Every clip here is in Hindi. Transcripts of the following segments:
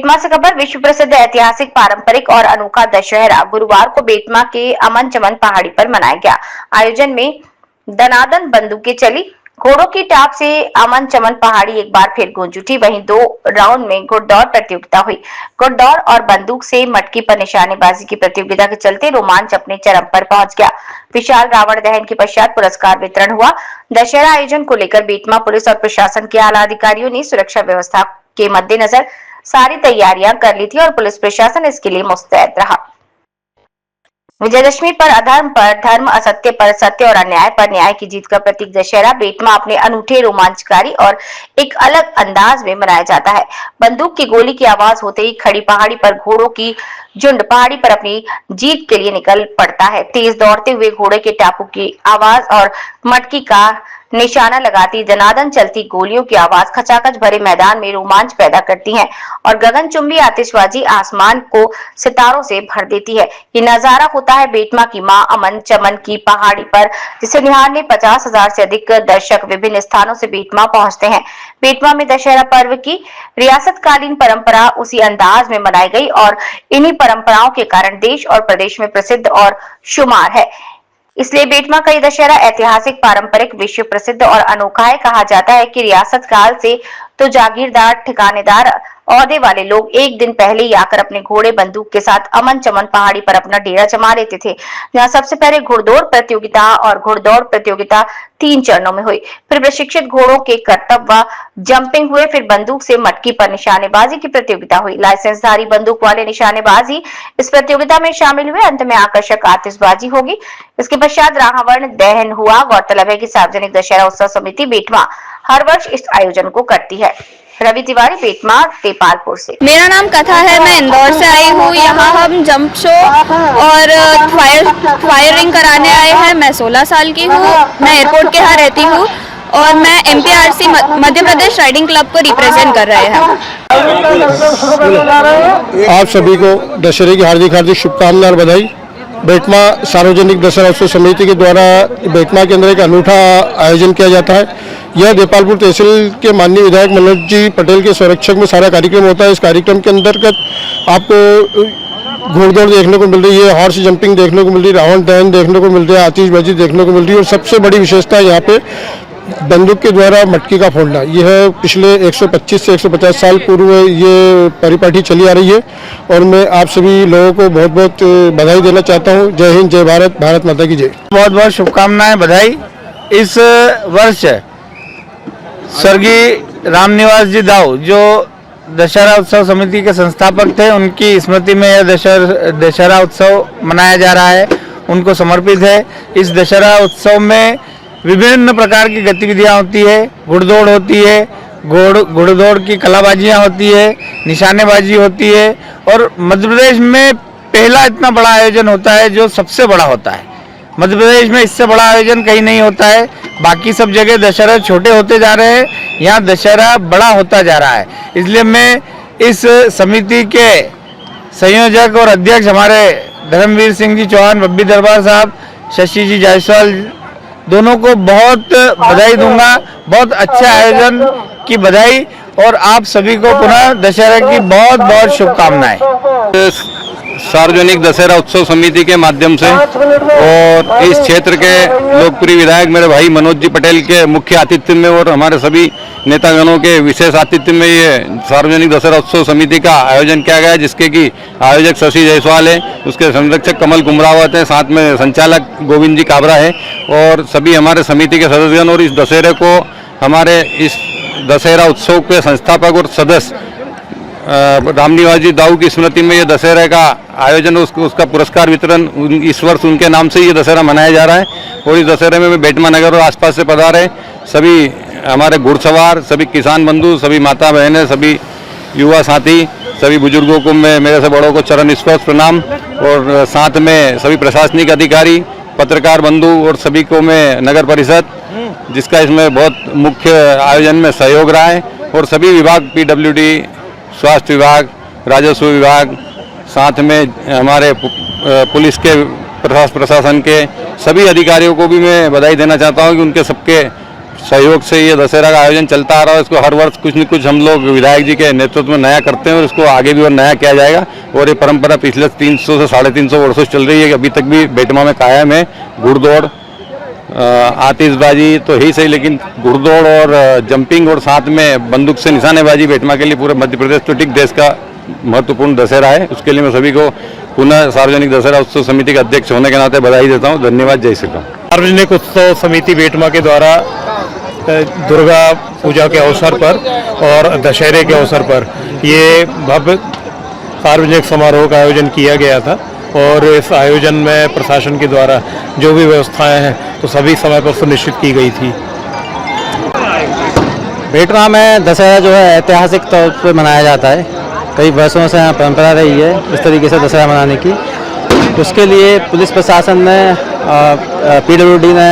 बेटमा से खबर। विश्व प्रसिद्ध ऐतिहासिक पारंपरिक और अनोखा दशहरा गुरुवार को बेटमा के अमन चमन पहाड़ी पर मनाया गया। आयोजन में दनादन बंदूकें चली, घोड़ों की टाप से अमन चमन पहाड़ी एक बार फिर गूंज उठी। वहीं 2 राउंड में घुड़दौड़ प्रतियोगिता हुई। घुड़दौड़ और बंदूक से मटकी पर निशानेबाजी की प्रतियोगिता के चलते रोमांच अपने चरम पर पहुंच गया। विशाल रावण दहन के पश्चात पुरस्कार वितरण हुआ। दशहरा आयोजन को लेकर बेटमा पुलिस और प्रशासन के आला अधिकारियों ने सुरक्षा व्यवस्था के मद्देनजर सारी तैयारियां कर ली थी और पुलिस प्रशासन इसके लिए मुस्तैद रहा। विजयदशमी पर अधर्म पर धर्म, असत्य पर सत्य और अन्याय पर न्याय की जीत का प्रतीक दशहरा बेटमा अपने अनूठे, रोमांचकारी और एक अलग अंदाज में मनाया जाता है। बंदूक की गोली की आवाज होते ही खड़ी पहाड़ी पर घोड़ों की झुंड पहाड़ी पर अपनी जीत के लिए निकल पड़ता है। तेज दौड़ते हुए घोड़े के टापू की आवाज और मटकी का निशाना लगाती दनादन चलती गोलियों की आवाज खचाखच भरे मैदान में रोमांच पैदा करती है और गगनचुंबी आतिशबाजी आसमान को सितारों से भर देती है। ये नजारा होता है बेटमा की मां अमन चमन की पहाड़ी पर, जिसे निहारने 50,000 से अधिक दर्शक विभिन्न स्थानों से बेटमा पहुंचते हैं। बेटमा में दशहरा पर्व की रियासतकालीन परंपरा उसी अंदाज में मनाई गई और इन्हीं परंपराओं के कारण देश और प्रदेश में प्रसिद्ध और शुमार है। इसलिए बेटमा का ये दशहरा ऐतिहासिक, पारंपरिक, विश्व प्रसिद्ध और अनोखा है। कहा जाता है कि रियासत काल से तो जागीरदार, ठिकानेदार, औहदे वाले लोग एक दिन पहले ही आकर अपने घोड़े बंदूक के साथ अमन चमन पहाड़ी पर अपना डेरा जमा लेते थे, जहां सबसे पहले घुड़दौड़ प्रतियोगिता और घुड़दौड़ प्रतियोगिता 3 चरणों में हुई। फिर प्रशिक्षित घोड़ों के करतब व जंपिंग हुए। फिर बंदूक से मटकी पर निशानेबाजी की प्रतियोगिता हुई। लाइसेंसधारी बंदूक वाले निशानेबाजी इस प्रतियोगिता में शामिल हुए। अंत में आकर्षक आतिशबाजी होगी। इसके पश्चात रावण दहन हुआ। गौरतलब है कि सार्वजनिक दशहरा उत्सव समिति बेटमा हर वर्ष इस आयोजन को करती है। रवि तिवारी, बेटमा, तेपालपुर से। मेरा नाम कथा है, मैं इंदौर से आई हूँ। यहाँ हम जंप शो और फायरिंग कराने आए हैं। मैं 16 साल की हूँ। मैं एयरपोर्ट के यहाँ रहती हूँ और मैं MPRC Madhya Pradesh riding club को रिप्रेजेंट कर रहे हैं। आप सभी को दशहरे की हार्दिक हार्दिक शुभकामनाएं और बधाई। बेटमा सार्वजनिक दशहरा उत्सव समिति के द्वारा बेटमा के अंदर एक अनूठा आयोजन किया जाता है। यह देपालपुर तहसील के माननीय विधायक मनोज जी पटेल के संरक्षक में सारा कार्यक्रम होता है। इस कार्यक्रम के अंतर्गत आपको घोड़दौड़ देखने को मिल रही है, हॉर्स जंपिंग देखने को मिल रही है, रावण दहन देखने को मिल रहा है, आतिशबाजी देखने को मिल रही है और सबसे बड़ी विशेषता यहाँ पे बंदूक के द्वारा मटकी का फोड़ना। यह पिछले 125 से 150 साल पूर्व ये परिपाटी चली आ रही है और मैं आप सभी लोगों को बहुत बहुत बधाई देना चाहता हूँ। जय हिंद, जय भारत, भारत माता की जय। बहुत बहुत शुभकामनाएं, बधाई। इस वर्ष स्वर्गीय रामनिवास जी दाऊ जो दशहरा उत्सव समिति के संस्थापक थे, उनकी स्मृति में यह दशहरा उत्सव मनाया जा रहा है, उनको समर्पित है। इस दशहरा उत्सव में विभिन्न प्रकार की गतिविधियां होती है। घुड़दौड़ होती है, घुड़दौड़ की कलाबाजियां होती है, निशानेबाजी होती है और मध्य प्रदेश में पहला इतना बड़ा आयोजन होता है जो सबसे बड़ा होता है। मध्य प्रदेश में इससे बड़ा आयोजन कहीं नहीं होता है। बाकी सब जगह दशहरा छोटे होते जा रहे हैं, यहाँ दशहरा बड़ा होता जा रहा है। इसलिए मैं इस समिति के संयोजक और अध्यक्ष हमारे धर्मवीर सिंह जी चौहान, बब्बी दरबार साहब, शशि जी जायसवाल दोनों को बहुत बधाई दूंगा। बहुत अच्छे आयोजन की बधाई और आप सभी को पुनः दशहरा की बहुत बहुत शुभकामनाएं। सार्वजनिक दशहरा उत्सव समिति के माध्यम से और इस क्षेत्र के लोकप्रिय विधायक मेरे भाई मनोज जी पटेल के मुख्य आतिथ्य में और हमारे सभी नेतागणों के विशेष आतिथ्य में ये सार्वजनिक दशहरा उत्सव समिति का आयोजन किया गया है, जिसके कि आयोजक शशि जायसवाल है, उसके संरक्षक कमल कुमरावत है, साथ में संचालक गोविंद जी काबरा है और सभी हमारे समिति के सदस्यगण। और इस दशहरे को हमारे इस दशहरा उत्सव के संस्थापक और सदस्य रामनिवास जी दाऊ की स्मृति में ये दशहरा का आयोजन, उसका पुरस्कार वितरण इस वर्ष उनके नाम से ये दशहरा मनाया जा रहा है। और इस दशहरे में बेटमा नगर और आसपास से पधारे सभी हमारे घुड़सवार, सभी किसान बंधु, सभी माता बहनें, सभी युवा साथी, सभी बुजुर्गों को मैं मेरे से बड़ों को चरण स्पर्श प्रणाम और साथ में सभी प्रशासनिक अधिकारी, पत्रकार बंधु और सभी को मैं नगर परिषद, जिसका इसमें बहुत मुख्य आयोजन में सहयोग रहा है, और सभी विभाग, PWD, स्वास्थ्य विभाग, राजस्व विभाग, साथ में हमारे पुलिस के प्रशासन के सभी अधिकारियों को भी मैं बधाई देना चाहता हूं कि उनके सबके सहयोग से ये दशहरा का आयोजन चलता आ रहा है। इसको हर वर्ष कुछ न कुछ हम लोग विधायक जी के नेतृत्व में नया करते हैं और इसको आगे भी और नया किया जाएगा। और ये परंपरा पिछले 300 से 350 वर्षों से चल रही है कि अभी तक भी बेटमा में कायम है। घुड़दौड़, आतिशबाजी तो ही सही, लेकिन घुड़दौड़ और जंपिंग और साथ में बंदूक से निशानेबाजी बेटमा के लिए पूरे मध्य प्रदेश तो ठीक देश का महत्वपूर्ण दशहरा है। उसके लिए मैं सभी को पुनः सार्वजनिक दशहरा उत्सव समिति का अध्यक्ष होने के नाते बधाई देता हूँ। धन्यवाद। जय श्री राम। सार्वजनिक उत्सव समिति बेटमा के द्वारा दुर्गा पूजा के अवसर पर और दशहरे के अवसर पर ये भव्य सार्वजनिक समारोह का आयोजन किया गया था और इस आयोजन में प्रशासन के द्वारा जो भी व्यवस्थाएं हैं तो सभी समय पर सुनिश्चित की गई थी। बेटमा में दशहरा जो है ऐतिहासिक तौर पर मनाया जाता है। कई वर्षों से यहाँ परंपरा रही है इस तरीके से दशहरा मनाने की। उसके लिए पुलिस प्रशासन ने, PWD ने,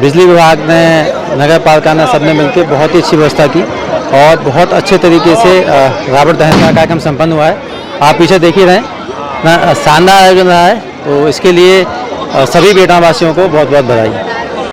बिजली विभाग ने, नगर पालिका ने, सबने मिलकर बहुत ही अच्छी व्यवस्था की और बहुत अच्छे तरीके से रावण दहन का कार्यक्रम संपन्न हुआ है। आप पीछे देख ही रहे हैं, शानदार आयोजन रहा है। तो इसके लिए सभी बेटमा वासियों को बहुत बहुत बधाई।